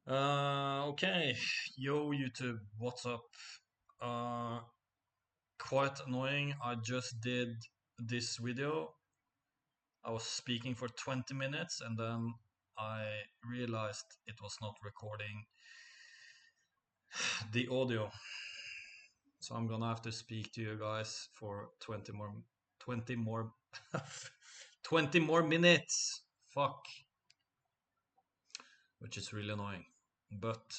Okay, yo YouTube, what's up? Uh, Quite annoying. I just did this video. I was speaking for 20 minutes and then I realized it was not recording the audio. So I'm gonna have to speak to you guys for 20 more, 20 more minutes. Fuck, which is really annoying, but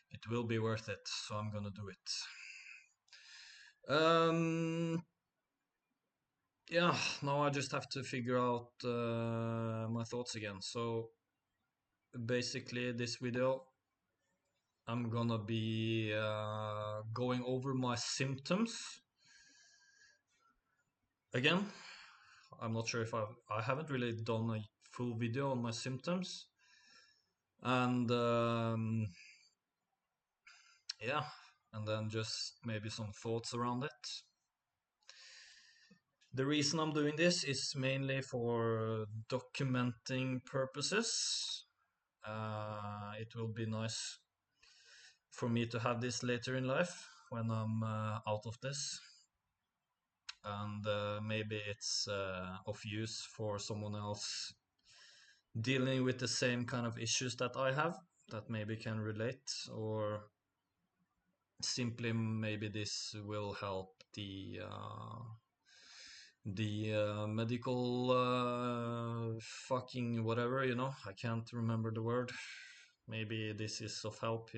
it will be worth it. So I'm gonna do it. Um, Yeah, now I just have to figure out my thoughts again. So basically, this video, I'm gonna be going over my symptoms again. I'm not sure if I haven't really done a full video on my symptoms, and yeah, and then just maybe some thoughts around it. The reason I'm doing this is mainly for documenting purposes. It will be nice for me to have this later in life when I'm out of this. And maybe it's of use for someone else dealing with the same kind of issues that I have that maybe can relate, or simply maybe this will help the medical fucking whatever, I can't remember the word. Maybe this is of help,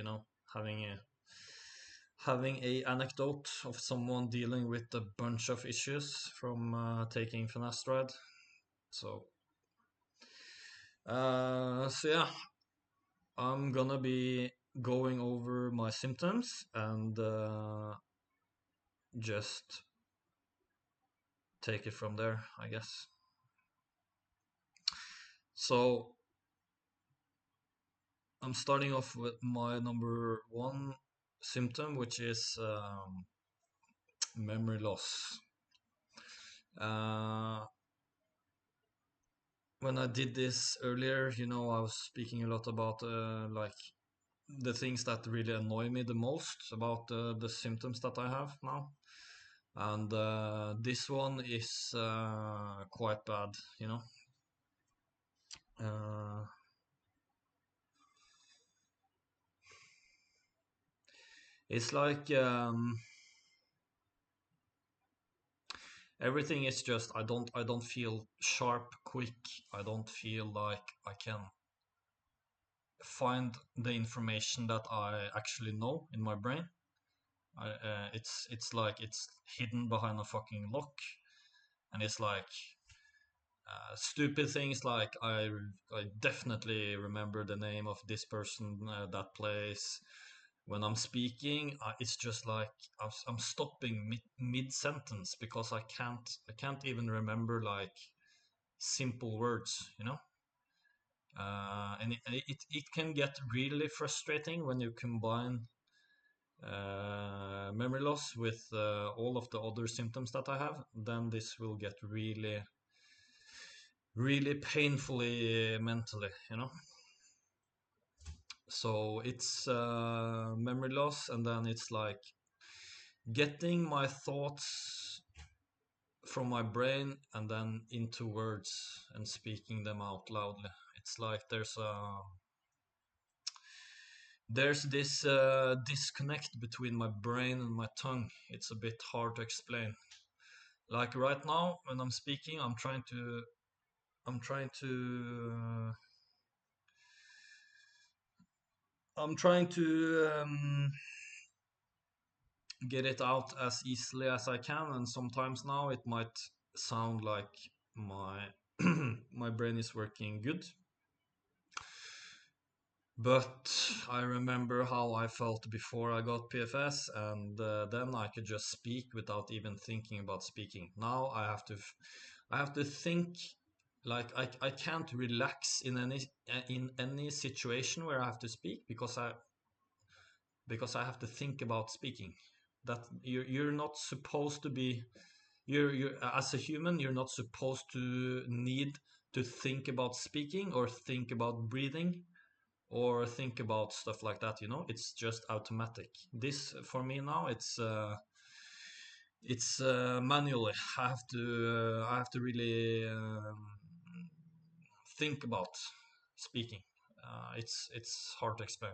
having a anecdote of someone dealing with a bunch of issues from taking finasteride. So, so yeah, I'm gonna be going over my symptoms and just take it from there, I guess. So I'm starting off with my number one symptom, which is memory loss. Uh, when I did this earlier, I was speaking a lot about like the things that really annoy me the most about the symptoms that I have now. And this one is quite bad, Uh, it's like everything is just I don't feel sharp, quick. I don't feel like I can find the information that I actually know in my brain. It's like it's hidden behind a fucking lock, and it's like stupid things like I definitely remember the name of this person, that place. When I'm speaking, it's just like I'm stopping mid sentence because I can't even remember like simple words, and it can get really frustrating when you combine memory loss with all of the other symptoms that I have. Then this will get really really painfully mentally, so it's memory loss, and then it's like getting my thoughts from my brain and then into words and speaking them out loudly. It's like there's this disconnect between my brain and my tongue. It's a bit hard to explain. Like right now when I'm speaking, i'm trying to get it out as easily as I can, and sometimes now it might sound like my my brain is working good, but I remember how I felt before I got PFS, and then I could just speak without even thinking about speaking. Now I have to think. Like I can't relax in any situation where I have to speak, because I have to think about speaking. That you're not supposed to be, you're as a human, you're not supposed to need to think about speaking or think about breathing or think about stuff like that. It's just automatic. This for me now, it's manually. I have to really think about speaking. It's hard to explain.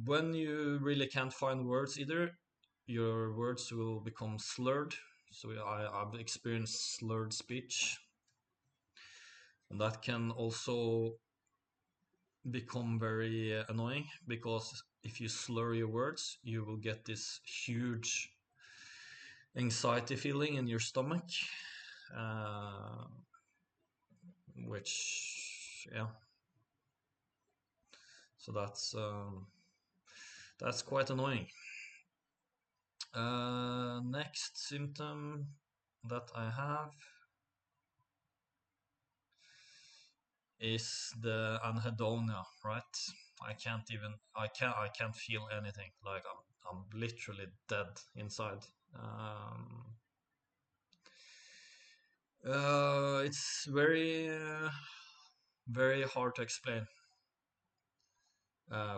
When you really can't find words either, your words will become slurred. So I've experienced slurred speech, and that can also become very annoying, because if you slur your words, you will get this huge anxiety feeling in your stomach, uh, which, yeah, so that's quite annoying. Next symptom that I have is the anhedonia, right? I can't feel anything. Like I'm literally dead inside. Um, it's very hard to explain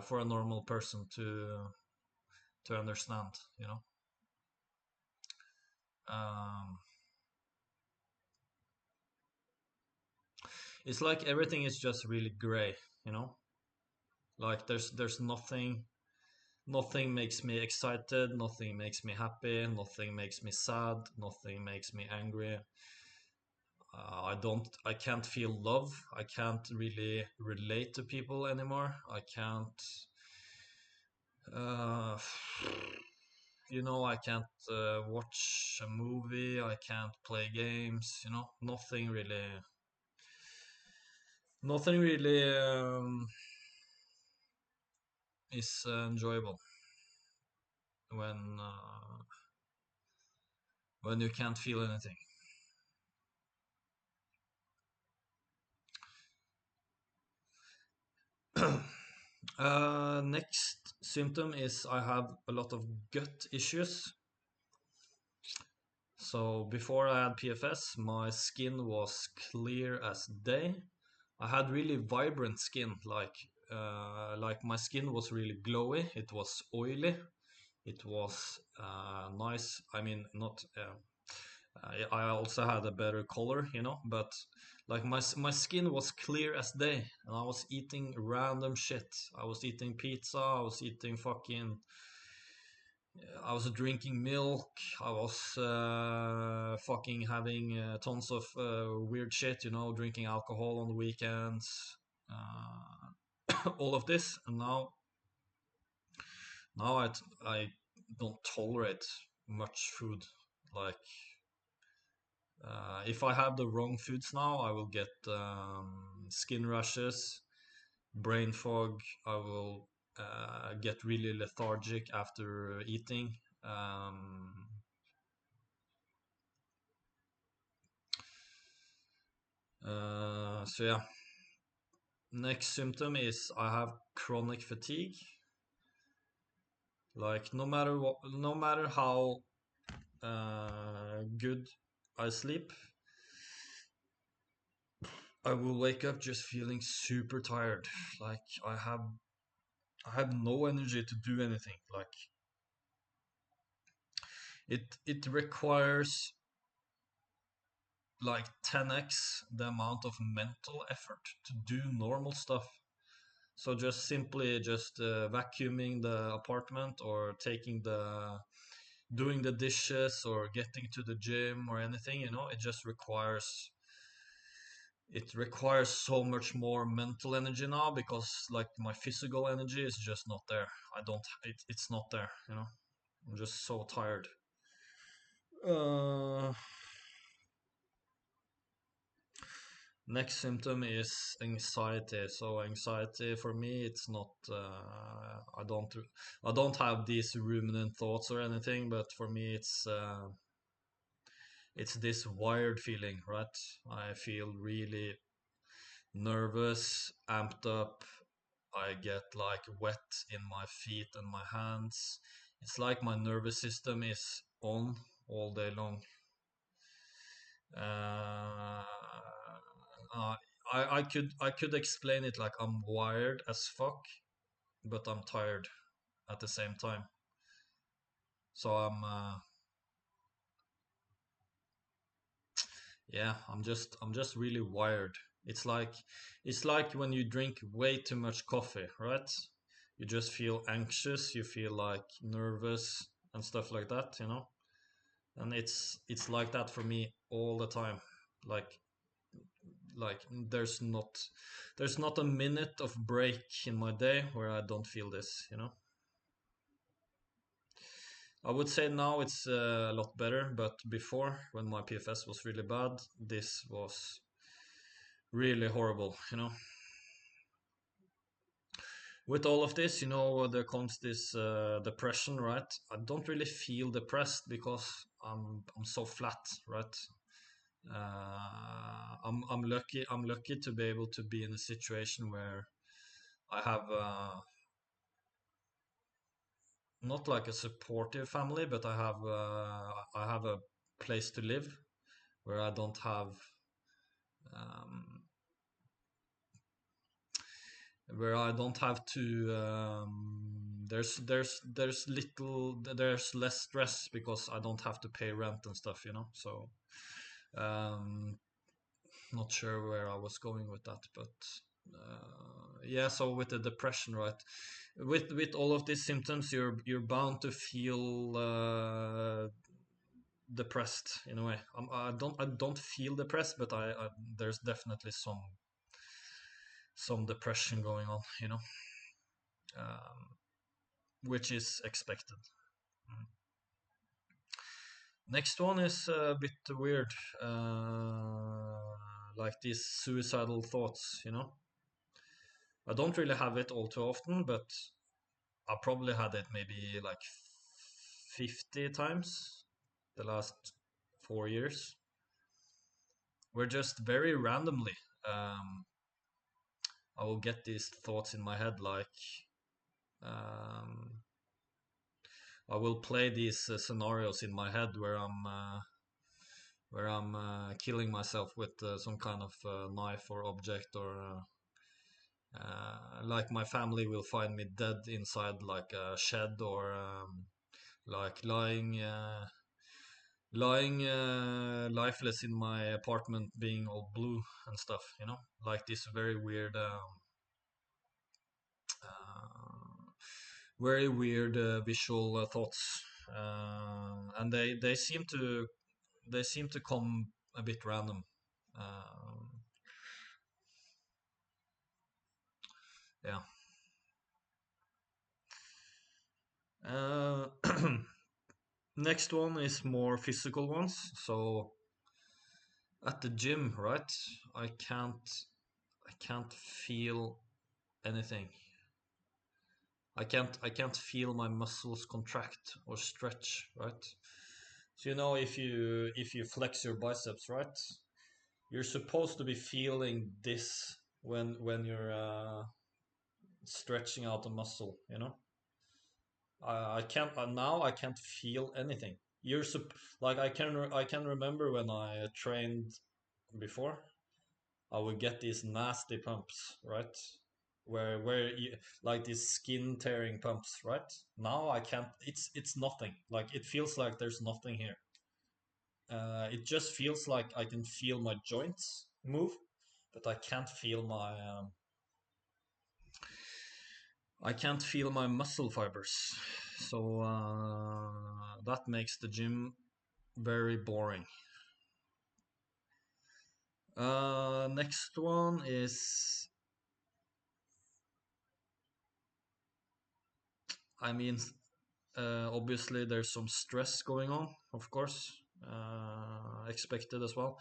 for a normal person to understand. Um, it's like everything is just really gray. You know, like there's nothing makes me excited, nothing makes me happy, nothing makes me sad, nothing makes me angry. I can't feel love. I can't really relate to people anymore. I can't, uh, I can't watch a movie. I can't play games. Nothing really is enjoyable when when you can't feel anything. Next symptom is I have a lot of gut issues. So before I had PFS, my skin was clear as day. I had really vibrant skin, like my skin was really glowy. It was oily. It was nice. I mean, not. I also had a better color, but like my skin was clear as day, and I was eating random shit. I was eating pizza. I was drinking milk. I was fucking having tons of weird shit, drinking alcohol on the weekends, all of this. And now I don't tolerate much food. Like, if I have the wrong foods now, I will get skin rashes, brain fog. I will get really lethargic after eating. Um, so yeah, next symptom is I have chronic fatigue. Like no matter how good I sleep, I will wake up just feeling super tired. Like I have no energy to do anything. Like it requires like 10x the amount of mental effort to do normal stuff. So just simply just vacuuming the apartment, or doing the dishes, or getting to the gym, or anything, it requires so much more mental energy now, because like my physical energy is just not there. I don't it's not there. I'm just so tired. uh Next symptom is anxiety. So anxiety for me, it's not. I don't have these ruminant thoughts or anything, but for me, it's this wired feeling, right? I feel really nervous, amped up. I get like wet in my feet and my hands. It's like my nervous system is on all day long. Uh, I could explain it like I'm wired as fuck, but I'm tired at the same time. So yeah, I'm just really wired. It's like it's like when you drink way too much coffee, right? You just feel anxious, you feel like nervous and stuff like that, you know? And it's like that for me all the time. Like like there's not a minute of break in my day where I don't feel this, you know? I would say now it's a lot better, but before, when my PFS was really bad, this was really horrible, you know. With all of this, there comes this depression, right? I don't really feel depressed because I'm so flat, right? I'm lucky to be able to be in a situation where I have not like a supportive family, but I have a place to live where I don't have um, to there's less stress because I don't have to pay rent and stuff, so um not sure where I was going with that, but yeah, so with the depression, right, with all of these symptoms, you're bound to feel depressed in a way. I don't feel depressed, but there's definitely some depression going on, um, which is expected. Mm. Next one is a bit weird, like these suicidal thoughts. I don't really have it all too often, but I probably had it maybe like 50 times the last 4 years. Where just very randomly, um, I will get these thoughts in my head, like um, I will play these scenarios in my head where I'm killing myself with some kind of knife or object, or like my family will find me dead inside like a shed, or like lying lifeless in my apartment, being all blue and stuff. Like this uh, very weird visual thoughts, and they seem to come a bit random. Um, yeah. Uh, Next one is more physical ones. So at the gym, right? I can't feel anything. I can't feel my muscles contract or stretch, right? So if you flex your biceps, right? You're supposed to be feeling this when you're stretching out a muscle, I can't now. I can't feel anything. Like I can remember when I trained before, I would get these nasty pumps, right? Where like these skin tearing pumps, right? Now I can't. It's nothing. Like it feels like there's nothing here. It just feels like I can feel my joints move, but I can't feel my muscle fibers. So that makes the gym very boring. Next one is, I mean, obviously there's some stress going on, of course, expected as well.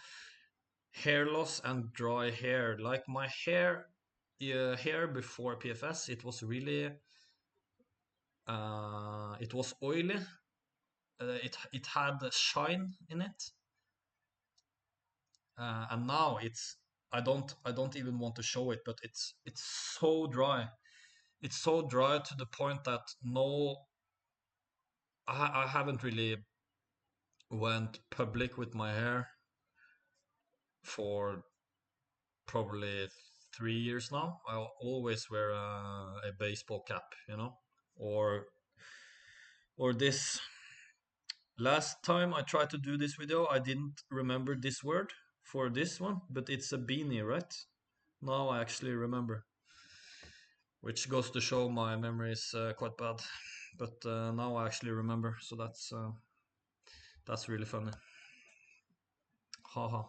Hair loss and dry hair. Like my hair before PFS, it was oily. It had a shine in it, and now I don't even want to show it, but it's so dry. It's so dry to the point that no, I haven't really went public with my hair for probably 3 years now. I always wear a baseball cap, or this. Last time I tried to do this video, I didn't remember this word for this one, but it's a beanie, right? Now I actually remember, which goes to show my memory is quite bad. But now I actually remember, so that's really funny. Haha.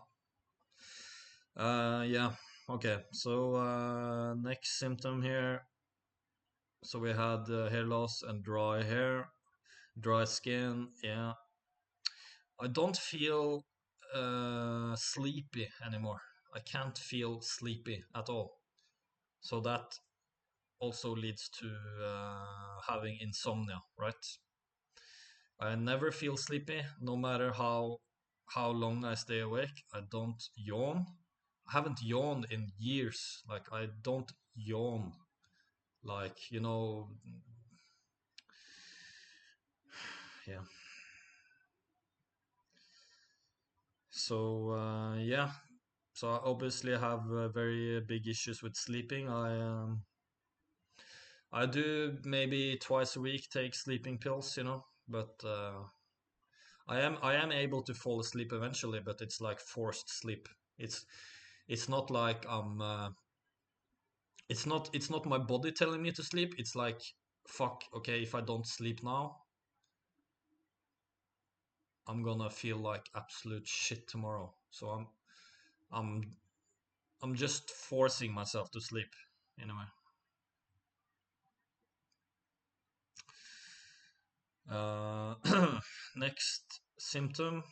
Yeah. Okay. So next symptom here. So we had hair loss and dry hair, dry skin. Yeah. I don't feel sleepy anymore. I can't feel sleepy at all. So that also leads to having insomnia, right? I never feel sleepy, no matter how long I stay awake. I don't yawn. I haven't yawned in years. Like I don't yawn. Like yeah. So yeah. So I obviously have very big issues with sleeping. I do maybe twice a week take sleeping pills, but I am able to fall asleep eventually, but it's like forced sleep. It's it's not like it's not my body telling me to sleep. It's like fuck, okay, if I don't sleep now, I'm gonna feel like absolute shit tomorrow. So I'm I'm just forcing myself to sleep in a way. Next symptom.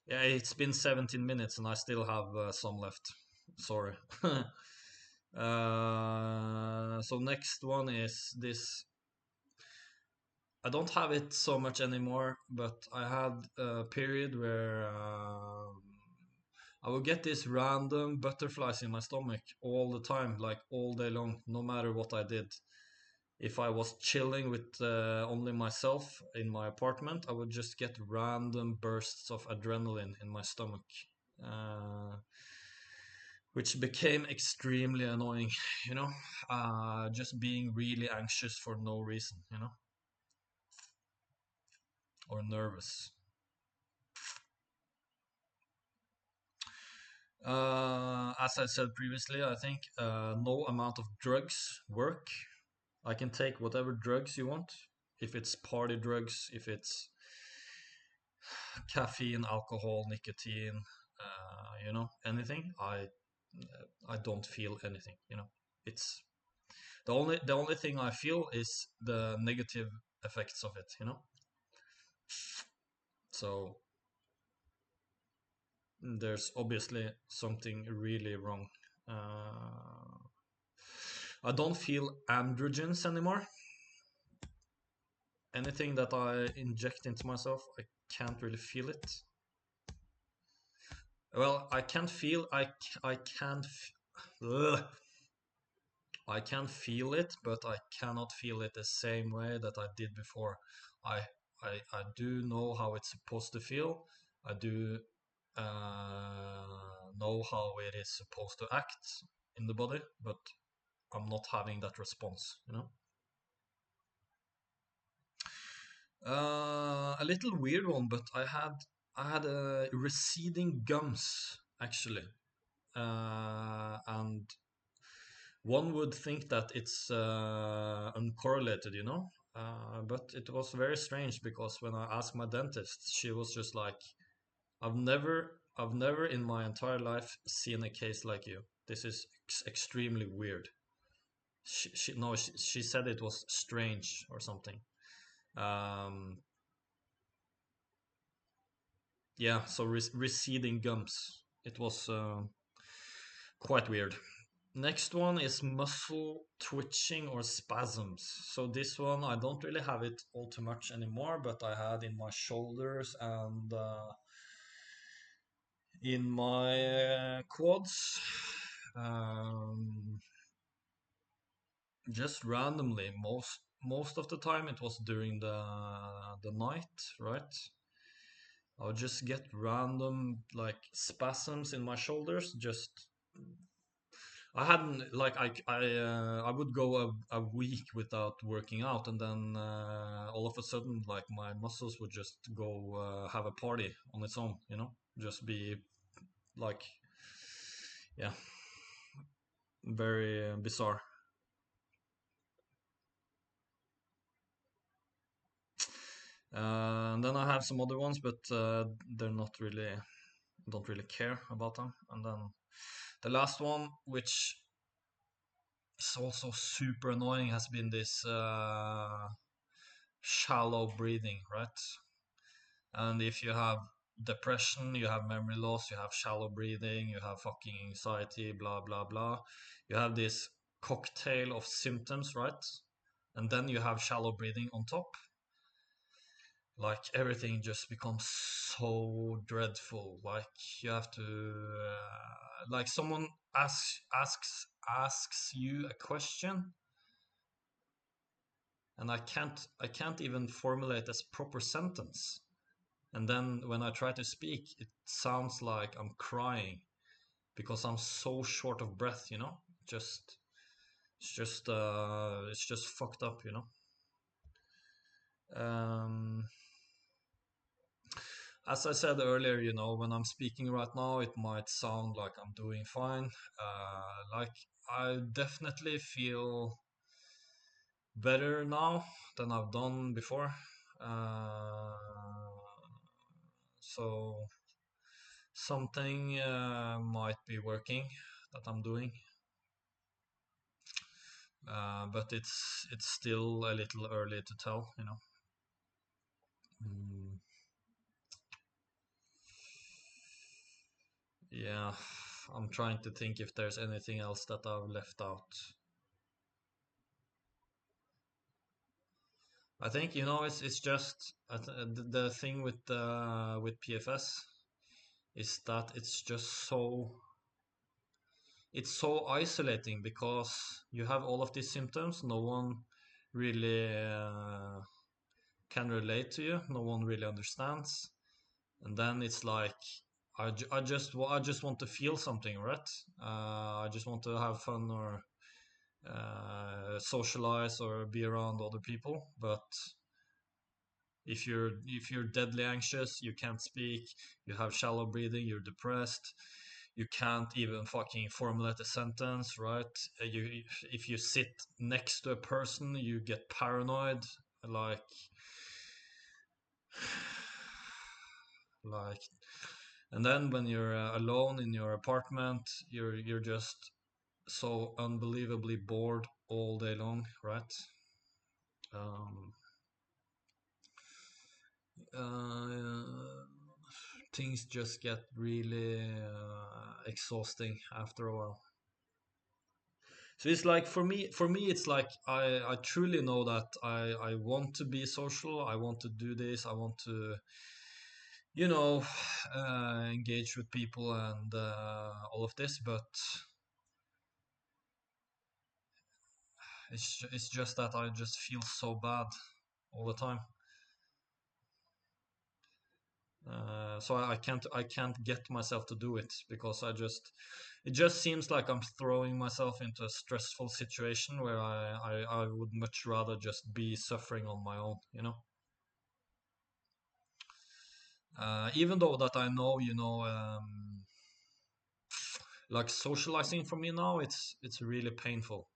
Yeah, it's been 17 minutes and I still have some left. Sorry. So next one is this. I don't have it so much anymore, but I had a period where I would get these random butterflies in my stomach all the time, like all day long, no matter what I did. If I was chilling with only myself in my apartment, I would just get random bursts of adrenaline in my stomach, uh, which became extremely annoying, you know, just being really anxious for no reason, or nervous. As I said previously, I think no amount of drugs work. I can take whatever drugs you want. If it's party drugs, if it's caffeine, alcohol, nicotine, anything. I don't feel anything. It's the only thing I feel is the negative effects of it. So there's obviously something really wrong. Uh, I don't feel androgens anymore. Anything that I inject into myself, I can't really feel it. Well, I can feel I can ugh, I can feel it, but I cannot feel it the same way that I did before. I I do know how it's supposed to feel. I do know how it is supposed to act in the body, but I'm not having that response. A little weird one, but I had a receding gums actually, and one would think that it's uncorrelated, but it was very strange because when I asked my dentist, she was just like, I've never in my entire life seen a case like you. This is extremely weird." She no, she said it was strange or something. Um, yeah, so receding gums. It was quite weird. Next one is muscle twitching or spasms. So this one I don't really have it all too much anymore, but I had in my shoulders and in my quads. Um, just randomly, most of the time it was during the night, right? I would just get random like spasms in my shoulders, just I hadn't like I would go a week without working out, and then all of a sudden, like my muscles would just go have a party on its own, you know, just be like, yeah, very bizarre. And then I have some other ones, but they're not really, don't really care about them. And then the last one, which is also super annoying, has been this shallow breathing, right? And if you have depression, you have memory loss, you have shallow breathing, you have fucking anxiety, blah blah blah. You have this cocktail of symptoms, right? And then you have shallow breathing on top. Like everything just becomes so dreadful. Like you have to, like someone asks you a question, and I can't even formulate a proper sentence. And then when I try to speak, it sounds like I'm crying because I'm so short of breath, you know? Just it's just fucked up, you know? Um as I said earlier, you know, when I'm speaking right now, it might sound like I'm doing fine. Like I definitely feel better now than I've done before. Uh, so something might be working that I'm doing, but it's still a little early to tell, you know. Mm, yeah, I'm trying to think if there's anything else that I've left out. I think you know it's just the thing with PFS is that it's so isolating because you have all of these symptoms. No one really can relate to you. No one really understands. And then it's like I just want to feel something, right? I just want to have fun or socialize or be around other people. But if you're deadly anxious, you can't speak, you have shallow breathing, you're depressed, you can't even fucking formulate a sentence, right? You if you sit next to a person, you get paranoid, like like and then when you're alone in your apartment, you're just so unbelievably bored all day long, right? Um, uh, things just get really exhausting after a while. So it's like for me, it's like I truly know that I want to be social. I want to do this. I want to, you know, engage with people and all of this. But it's just that I just feel so bad all the time. So I can't get myself to do it because it just seems like I'm throwing myself into a stressful situation where I would much rather just be suffering on my own, you know. Even though that I know, you know, like socializing for me now, it's really painful.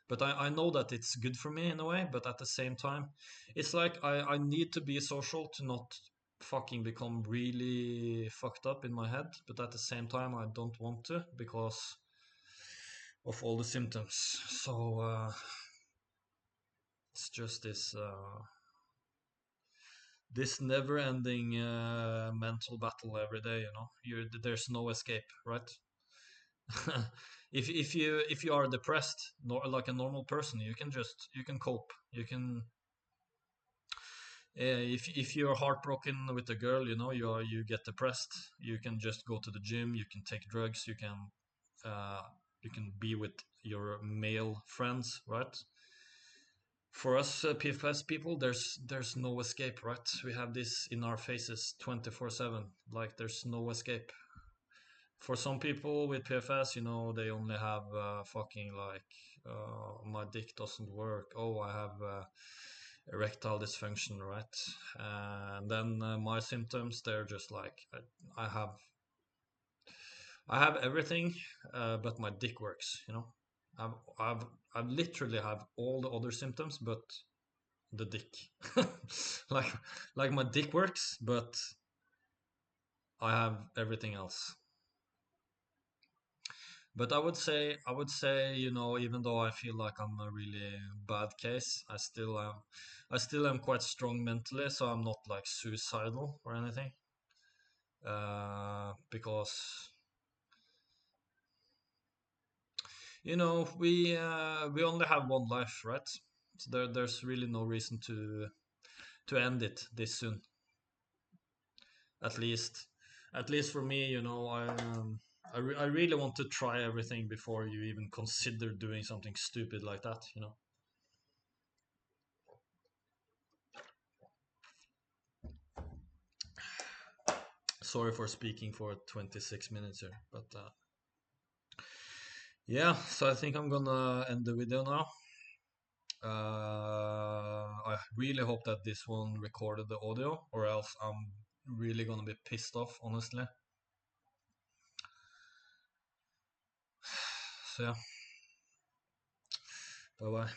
But I know that it's good for me in a way, but at the same time, it's like I need to be social to not fucking become really fucked up in my head. But at the same time, I don't want to because of all the symptoms. So it's just this never-ending mental battle every day. You know, there's no escape, right? If you are depressed, like a normal person, you can cope. You can if you're heartbroken with a girl, you know, you get depressed. You can just go to the gym. You can take drugs. Uh, you can be with your male friends, right? For us PFS people, there's no escape, right? We have this in our faces 24/7. Like there's no escape. For some people with PFS, they only have fucking like, my dick doesn't work. Oh, I have erectile dysfunction, right? And then my symptoms, they're just like, I have I have everything, but my dick works. I've I've I've literally have all the other symptoms, but the dick, like like my dick works, but I have everything else. But I would say, even though I feel like I'm a really bad case, I still am quite strong mentally, so I'm not like suicidal or anything. Because we only have one life, right? So there's really no reason to end it this soon. At least, at least for me, I really want to try everything before you even consider doing something stupid like that. Sorry for speaking for 26 minutes here, but yeah. So I think I'm gonna end the video now. I really hope that this one recorded the audio, or else I'm really gonna be pissed off, honestly. So yeah, bye bye.